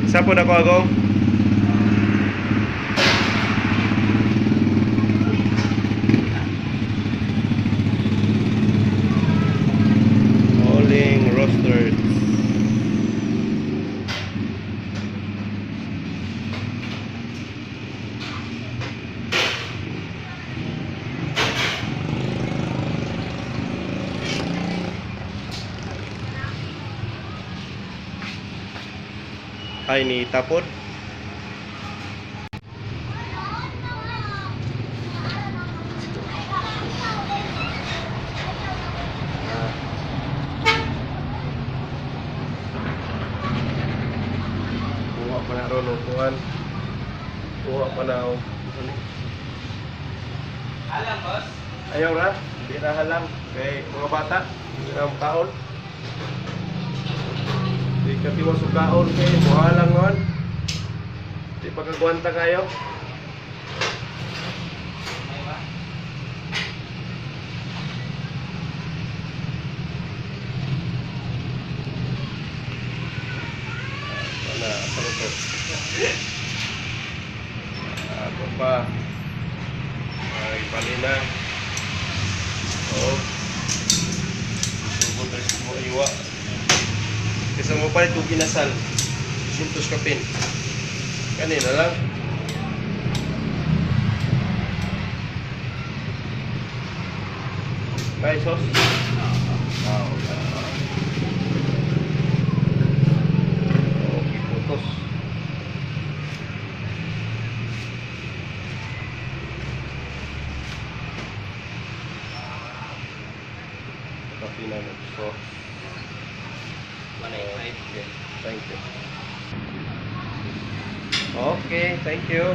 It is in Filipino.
Sapod ako agong. Rolling roasters. Ay ni tapod. Kuha pa na ron upuan. Kuha pa na o. Alam, boss? Ayaw na. Hindi na halang. Kay mga bata. Hindi na kaon. Di ka tiwas o kaon kay buhalang ngon. Di pagkagwanta kayo. May ba? Wala, sarap. Ako pa. Ay, palina. Oh. Subot ay mo iwa. Kasi mo pa ito kinasal. Sintos kapin. Kanina lang. May sauce? Ah, wala. Okay, putos. Kapi na sauce. 185. Okay, thank you. Okay, thank you.